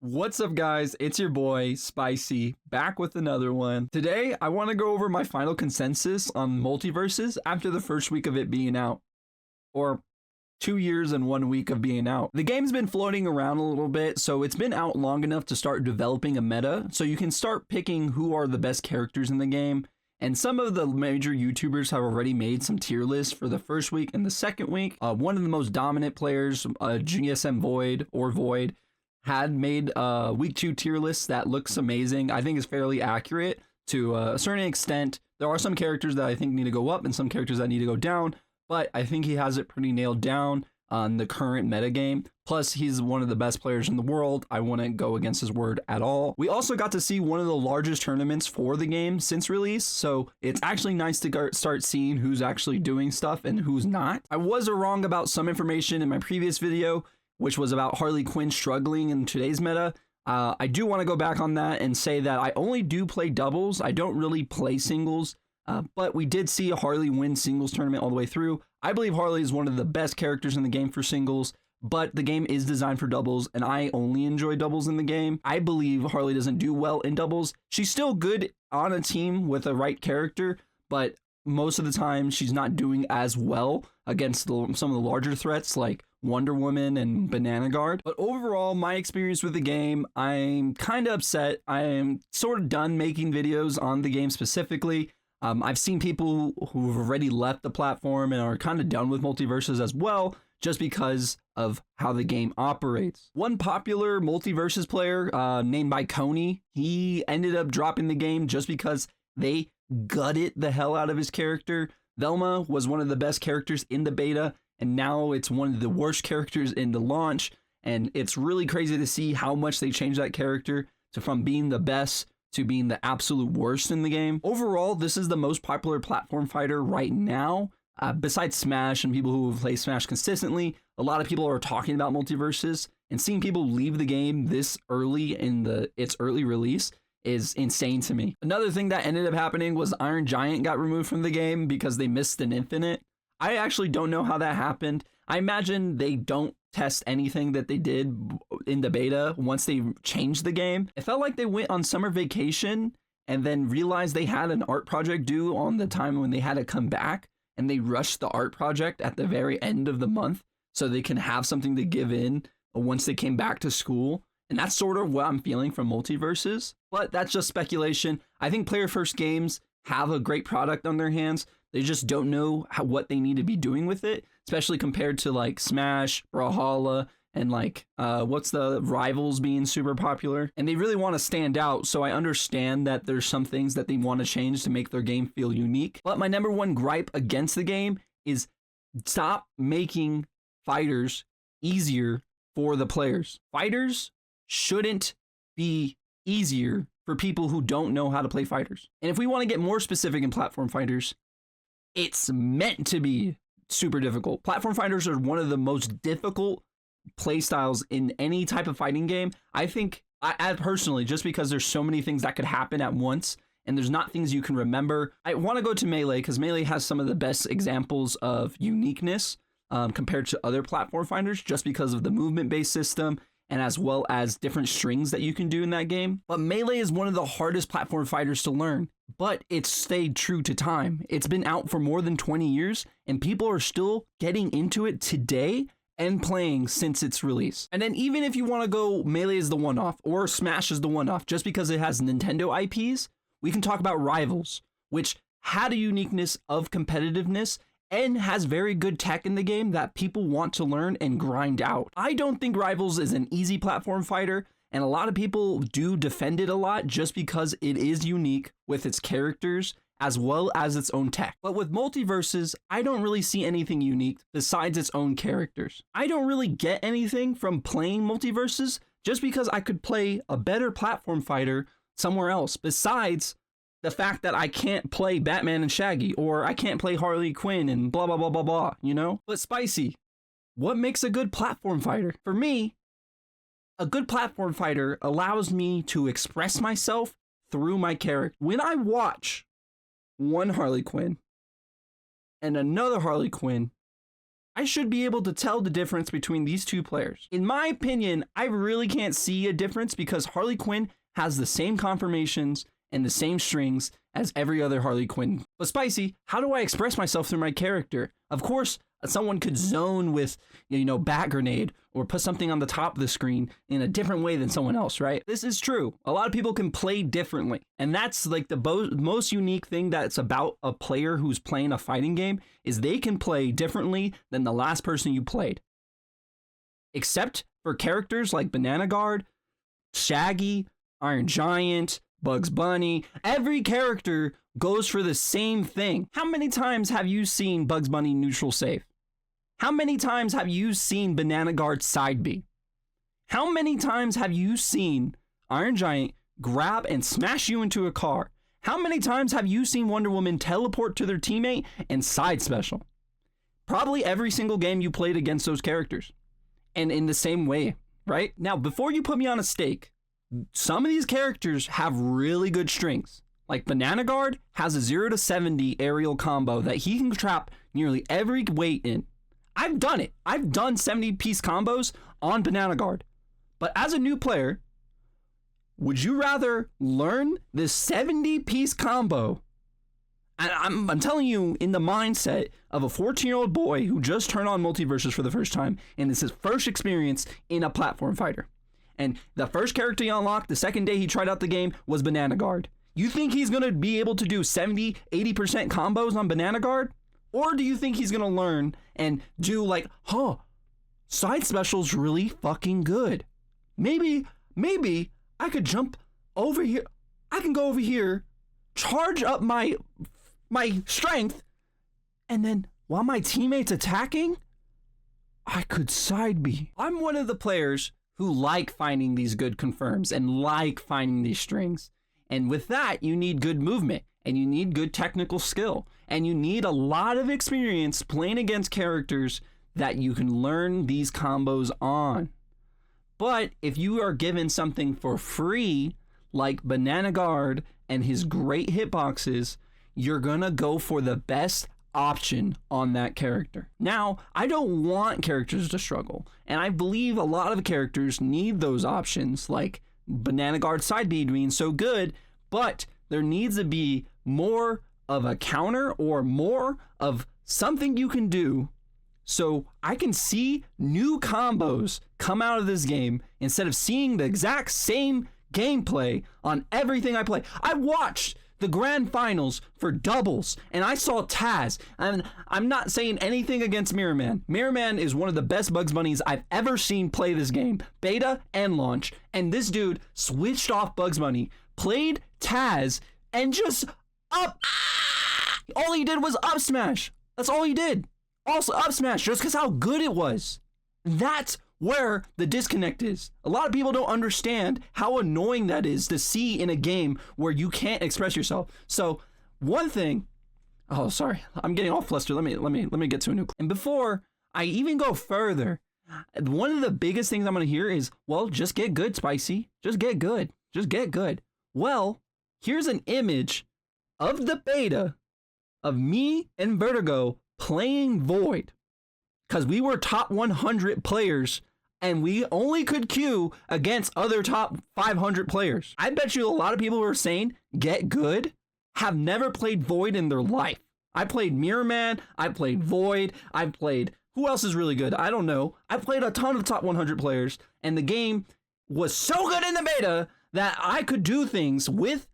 What's up, guys? It's your boy, Spicy, back with another one. Today, I want to go over my final consensus on Multiversus after the first week of it being out. Or 2 years and 1 week of being out. The game's been floating around a little bit, so it's been out long enough to start developing a meta, so you can start picking who are the best characters in the game. And some of the major YouTubers have already made some tier lists for the first week and the second week. One of the most dominant players, GSM Void, had made a week 2 tier list that looks amazing. I think is fairly accurate to a certain extent. There are some characters that I think need to go up and some characters that need to go down, but I think he has it pretty nailed down on the current metagame. Plus, he's one of the best players in the world. I wouldn't go against his word at all. We also got to see one of the largest tournaments for the game since release, so it's actually nice to start seeing who's actually doing stuff and who's not. I was wrong about some information in my previous video, which was about Harley Quinn struggling in today's meta. I do want to go back on that and say that I only do play doubles. I don't really play singles, but we did see Harley win singles tournament all the way through. I believe Harley is one of the best characters in the game for singles, but the game is designed for doubles, and I only enjoy doubles in the game. I believe Harley doesn't do well in doubles. She's still good on a team with the right character, but most of the time she's not doing as well against some of the larger threats like Wonder Woman and Banana Guard. But overall, my experience with the game, I'm kind of upset. I am sort of done making videos on the game specifically. I've seen people who've already left the platform and are kind of done with Multiversus as well, just because of how the game operates. One popular Multiversus player named by Coney, he ended up dropping the game just because they gutted the hell out of his character. Velma was one of the best characters in the beta, and now it's one of the worst characters in the launch, and it's really crazy to see how much they changed that character from being the best to being the absolute worst in the game. Overall, this is the most popular platform fighter right now. Besides Smash and people who play Smash consistently, a lot of people are talking about Multiversus, and seeing people leave the game this early in its early release is insane to me. Another thing that ended up happening was Iron Giant got removed from the game because they missed an infinite. I actually don't know how that happened. I imagine they don't test anything that they did in the beta once they changed the game. It felt like they went on summer vacation and then realized they had an art project due on the time when they had to come back, and they rushed the art project at the very end of the month so they can have something to give in once they came back to school. And that's sort of what I'm feeling from Multiversus, but that's just speculation. I think player first games have a great product on their hands. They just don't know what they need to be doing with it, especially compared to like Smash, Brawlhalla, and like what's the Rivals being super popular. And they really want to stand out, so I understand that there's some things that they want to change to make their game feel unique. But my number one gripe against the game is stop making fighters easier for the players. Fighters shouldn't be easier for people who don't know how to play fighters. And if we want to get more specific in platform fighters, it's meant to be super difficult. Platform fighters are one of the most difficult play styles in any type of fighting game. I think, I personally, just because there's so many things that could happen at once and there's not things you can remember. I want to go to Melee because Melee has some of the best examples of uniqueness compared to other platform fighters, just because of the movement-based system and as well as different strings that you can do in that game. But Melee is one of the hardest platform fighters to learn, but it's stayed true to time. It's been out for more than 20 years, and people are still getting into it today and playing since its release. And then even if you want to go Melee is the one-off or Smash is the one-off, just because it has Nintendo IPs, we can talk about Rivals, which had a uniqueness of competitiveness and has very good tech in the game that people want to learn and grind out. I don't think Rivals is an easy platform fighter, and a lot of people do defend it a lot just because it is unique with its characters as well as its own tech. But with Multiversus, I don't really see anything unique besides its own characters. I don't really get anything from playing Multiversus just because I could play a better platform fighter somewhere else besides the fact that I can't play Batman and Shaggy, or I can't play Harley Quinn and blah, blah, blah, blah, blah, you know? But Spicy, what makes a good platform fighter? For me, a good platform fighter allows me to express myself through my character. When I watch one Harley Quinn and another Harley Quinn, I should be able to tell the difference between these two players. In my opinion, I really can't see a difference because Harley Quinn has the same confirmations and the same strings as every other Harley Quinn. But Spicy, how do I express myself through my character? Of course, someone could zone with, bat grenade or put something on the top of the screen in a different way than someone else, right? This is true. A lot of people can play differently. And that's like the most unique thing that's about a player who's playing a fighting game is they can play differently than the last person you played. Except for characters like Banana Guard, Shaggy, Iron Giant, Bugs Bunny. Every character goes for the same thing. How many times have you seen Bugs Bunny neutral save? How many times have you seen Banana Guard side B? How many times have you seen Iron Giant grab and smash you into a car? How many times have you seen Wonder Woman teleport to their teammate and side special? Probably every single game you played against those characters. And in the same way, right? Now, before you put me on a stake, some of these characters have really good strings. Like Banana Guard has a 0 to 70 aerial combo that he can trap nearly every weight in. I've done it. I've done 70-piece combos on Banana Guard. But as a new player, would you rather learn this 70-piece combo? And I'm telling you, in the mindset of a 14-year-old boy who just turned on Multiversus for the first time, and it's his first experience in a platform fighter. And the first character he unlocked the second day he tried out the game was Banana Guard. You think he's going to be able to do 70, 80% combos on Banana Guard? Or do you think he's going to learn and do like, side special's really fucking good. Maybe I could jump over here. I can go over here, charge up my strength, and then while my teammate's attacking, I could side B. I'm one of the players who like finding these good confirms and like finding these strings. And with that, you need good movement and you need good technical skill and you need a lot of experience playing against characters that you can learn these combos on. But if you are given something for free, like Banana Guard and his great hitboxes, you're gonna go for the best option on that character. Now, I don't want characters to struggle, and I believe a lot of characters need those options, like Banana Guard side B being so good, but there needs to be more of a counter or more of something you can do so I can see new combos come out of this game instead of seeing the exact same gameplay on everything I play. I watched the grand finals for doubles and I saw Taz, and I'm not saying anything against Mirror Man. Mirror Man is one of the best Bugs Bunnies I've ever seen play this game, beta and launch, and this dude switched off Bugs Bunny, played Taz, and just all he did was up smash. That's all he did. Also up smash, just because how good it was. That's where the disconnect is. A lot of people don't understand how annoying that is to see in a game where you can't express yourself. So one thing, sorry, I'm getting all flustered. Let me get to a new. And before I even go further, one of the biggest things I'm gonna hear is, well, just get good, Spicy. Just get good. Just get good. Well, here's an image of the beta of me and Vertigo playing Void, because we were top 100 players and we only could queue against other top 500 players. I bet you a lot of people who are saying get good have never played Void in their life. I played Mirror Man, I played Void, I played, who else is really good? I don't know. I played a ton of top 100 players, and the game was so good in the beta that I could do things with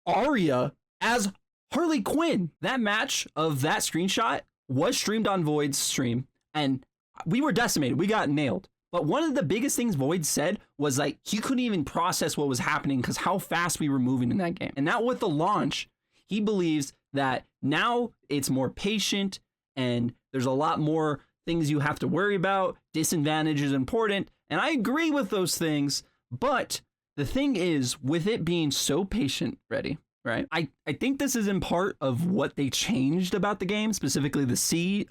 Arya as Harley Quinn. That match of that screenshot was streamed on Void's stream, and we were decimated. We got nailed. But one of the biggest things Void said was like he couldn't even process what was happening because how fast we were moving in that game. And now with the launch, he believes that now it's more patient and there's a lot more things you have to worry about. Disadvantage is important. And I agree with those things. But the thing is, with it being so patient, ready, right? I think this is in part of what they changed about the game, specifically the speed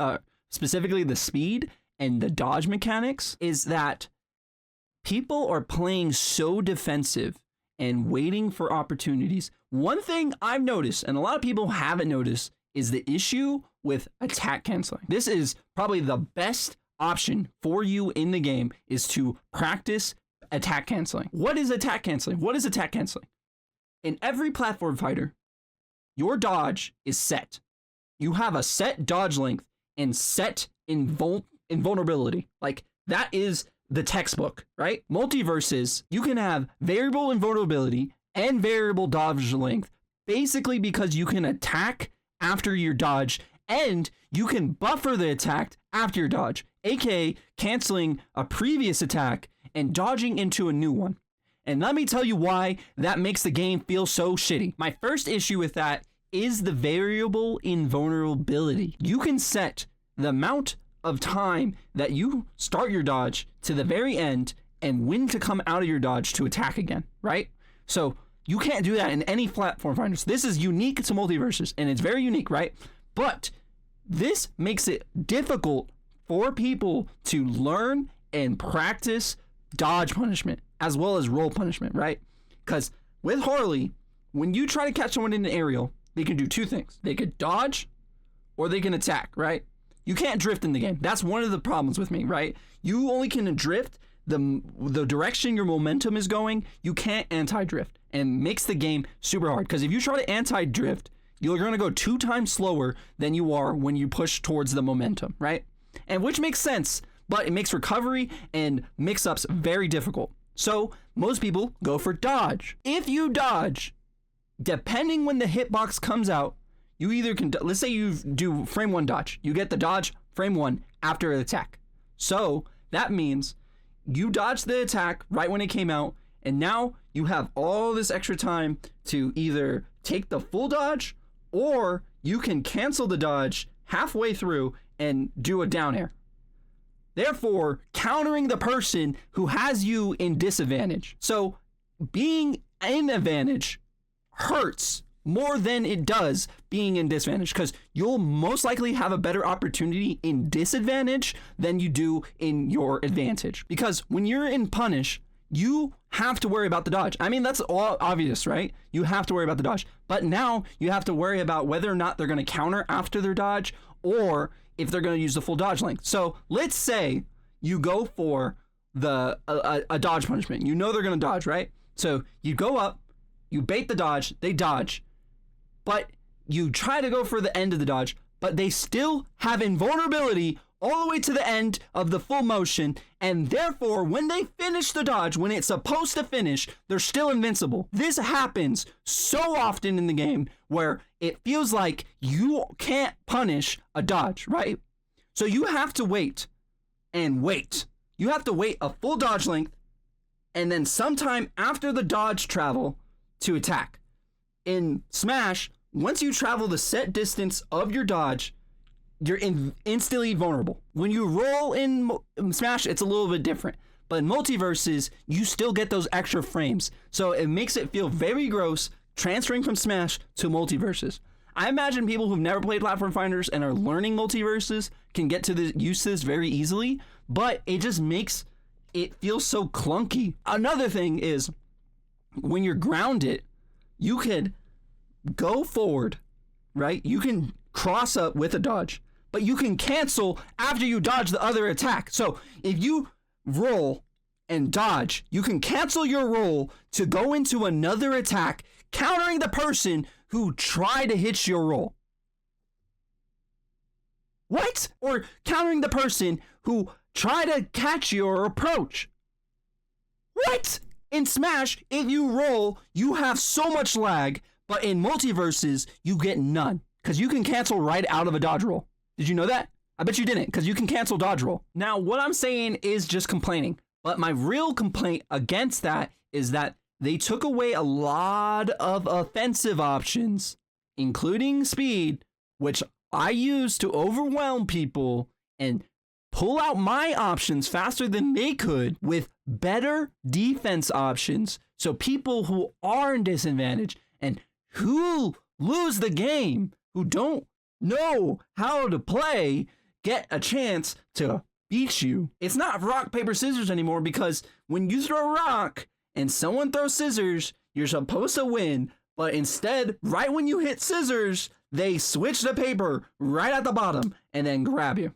and the dodge mechanics, is that people are playing so defensive and waiting for opportunities. One thing I've noticed, and a lot of people haven't noticed, is the issue with attack canceling. This is probably the best option for you in the game, is to practice attack canceling. What is attack canceling? What is attack canceling? In every platform fighter, your dodge is set. You have a set dodge length and set invulnerability. Like, that is the textbook, right? Multiversus, you can have variable invulnerability and variable dodge length, basically because you can attack after your dodge and you can buffer the attack after your dodge, aka canceling a previous attack and dodging into a new one. And let me tell you why that makes the game feel so shitty. My first issue with that is the variable invulnerability. You can set the amount of time that you start your dodge to the very end and when to come out of your dodge to attack again, right? So you can't do that in any platform finders. This is unique to Multiversus, and it's very unique, right? But this makes it difficult for people to learn and practice dodge punishment as well as roll punishment, right? Because with Harley, when you try to catch someone in an aerial, they can do two things. They could dodge or they can attack, right? You can't drift in the game. That's one of the problems with me, right? You only can drift the direction your momentum is going. You can't anti-drift, and makes the game super hard. Because if you try to anti-drift, you're going to go 2 times slower than you are when you push towards the momentum, right? And which makes sense, but it makes recovery and mix-ups very difficult. So most people go for dodge. If you dodge, depending when the hitbox comes out, you either can, let's say you do frame 1 dodge. You get the dodge frame 1 after an attack. So that means you dodge the attack right when it came out, and now you have all this extra time to either take the full dodge, or you can cancel the dodge halfway through and do a down air. Therefore, countering the person who has you in disadvantage. So being in advantage hurts more than it does being in disadvantage, because you'll most likely have a better opportunity in disadvantage than you do in your advantage. Because when you're in punish, you have to worry about the dodge. I mean, that's all obvious, right? You have to worry about the dodge. But now you have to worry about whether or not they're going to counter after their dodge, or if they're going to use the full dodge length. So let's say you go for a dodge punishment. You know they're going to dodge, right? So you go up, you bait the dodge, they dodge, but you try to go for the end of the dodge, but they still have invulnerability all the way to the end of the full motion, and therefore when they finish the dodge, when it's supposed to finish, they're still invincible. This happens so often in the game where it feels like you can't punish a dodge, right? So you have to wait and wait. You have to wait a full dodge length and then sometime after the dodge travel to attack. In Smash, once you travel the set distance of your dodge, you're instantly vulnerable. When you roll in Smash, it's a little bit different. But in Multiversus, you still get those extra frames. So it makes it feel very gross transferring from Smash to Multiversus. I imagine people who've never played platform finders and are learning Multiversus can get to the use this very easily, but it just makes it feel so clunky. Another thing is, when you're grounded, you could go forward, right? You can cross up with a dodge, but you can cancel after you dodge the other attack. So if you roll and dodge, you can cancel your roll to go into another attack, countering the person who tried to hit your roll. What? Or countering the person who tried to catch your approach. What? In Smash, if you roll, you have so much lag, but in Multiversus, you get none, because you can cancel right out of a dodge roll. Did you know that? I bet you didn't, because you can cancel dodge roll. Now, what I'm saying is just complaining, but my real complaint against that is that they took away a lot of offensive options, including speed, which I use to overwhelm people and pull out my options faster than they could, with better defense options, so people who are in disadvantage and who lose the game, who don't know how to play, get a chance to beat you. It's not rock, paper, scissors anymore, because when you throw a rock and someone throws scissors, you're supposed to win, but instead, right when you hit scissors, they switch the paper right at the bottom and then grab you.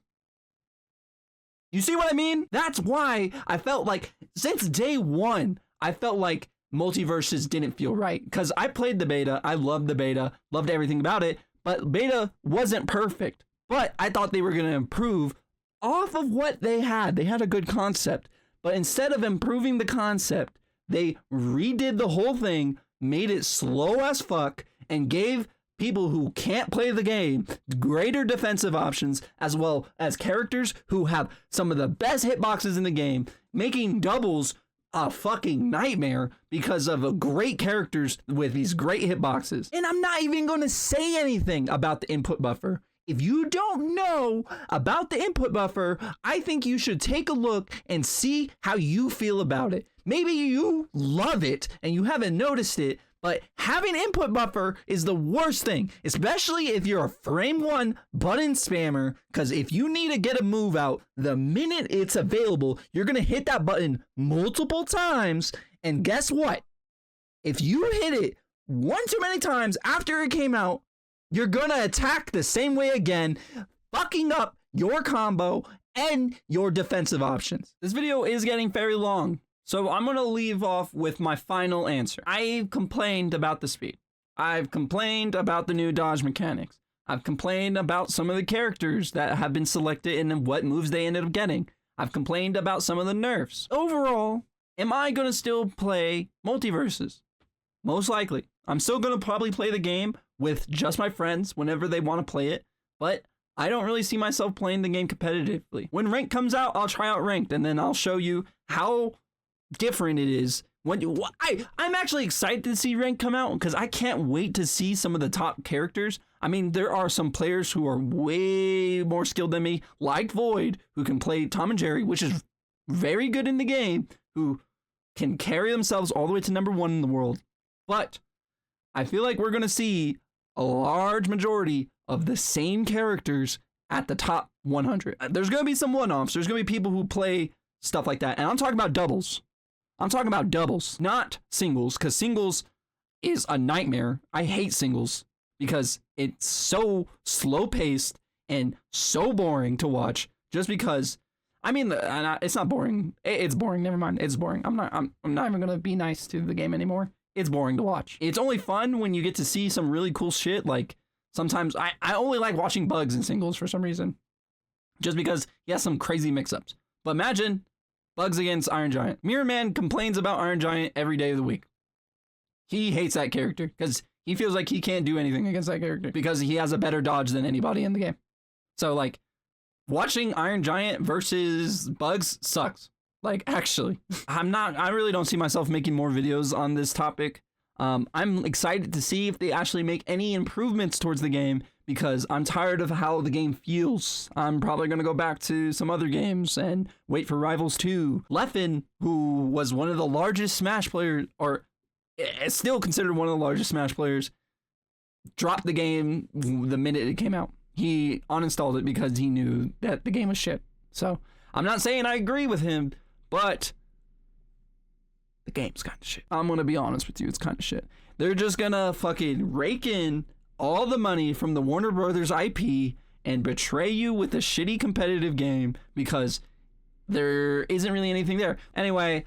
You see what I mean? That's why I felt like since day one, I felt like Multiversus didn't feel right. Because I played the beta, I loved the beta, loved everything about it, but beta wasn't perfect. But I thought they were going to improve off of what they had. They had a good concept. But instead of improving the concept, they redid the whole thing, made it slow as fuck, and gave people who can't play the game greater defensive options, as well as characters who have some of the best hitboxes in the game, making doubles a fucking nightmare because of great characters with these great hitboxes. And I'm not even going to say anything about the input buffer. If you don't know about the input buffer, I think you should take a look and see how you feel about it. Maybe you love it and you haven't noticed it, but having input buffer is the worst thing, especially if you're a frame one button spammer, because if you need to get a move out the minute it's available, you're going to hit that button multiple times. And guess what? If you hit it one too many times after it came out, you're going to attack the same way again, fucking up your combo and your defensive options. This video is getting very long, so I'm going to leave off with my final answer. I've complained about the speed. I've complained about the new dodge mechanics. I've complained about some of the characters that have been selected and what moves they ended up getting. I've complained about some of the nerfs. Overall, am I going to still play Multiversus? Most likely. I'm still going to probably play the game with just my friends whenever they want to play it, but I don't really see myself playing the game competitively. When Ranked comes out, I'll try out Ranked, and then I'll show you how different it is. I'm actually excited to see Ranked come out because I can't wait to see some of the top characters. I mean, there are some players who are way more skilled than me, like Void, who can play Tom and Jerry, which is very good in the game, who can carry themselves all the way to #1 in the world. But I feel like we're going to see a large majority of the same characters at the top 100. There's going to be some one-offs. There's going to be people who play stuff like that. And I'm talking about doubles. I'm talking about doubles, not singles, because singles is a nightmare. I hate singles because it's so slow-paced and so boring to watch just because, I mean, it's not boring. It's boring. Never mind. It's boring. I'm not even going to be nice to the game anymore. It's boring to watch. It's only fun when you get to see some really cool shit. Like sometimes I only like watching Bugs in singles for some reason, just because he has some crazy mix-ups. But imagine Bugs against Iron Giant. Mirror Man complains about Iron Giant every day of the week. He hates that character because he feels like he can't do anything against that character because he has a better dodge than anybody in the game. So like watching Iron Giant versus Bugs sucks. Like, actually, I really don't see myself making more videos on this topic. I'm excited to see if they actually make any improvements towards the game because I'm tired of how the game feels. I'm probably going to go back to some other games and wait for Rivals 2. Leffen, who was one of the largest Smash players, or is still considered one of the largest Smash players, dropped the game the minute it came out. He uninstalled it because he knew that the game was shit. So, I'm not saying I agree with him, but the game's kind of shit. I'm going to be honest with you, it's kind of shit. They're just going to fucking rake in all the money from the Warner Brothers IP and betray you with a shitty competitive game because there isn't really anything there. Anyway,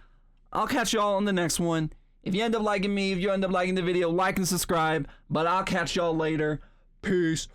I'll catch y'all on the next one. If you end up liking me, if you end up liking the video, like and subscribe. But I'll catch y'all later. Peace.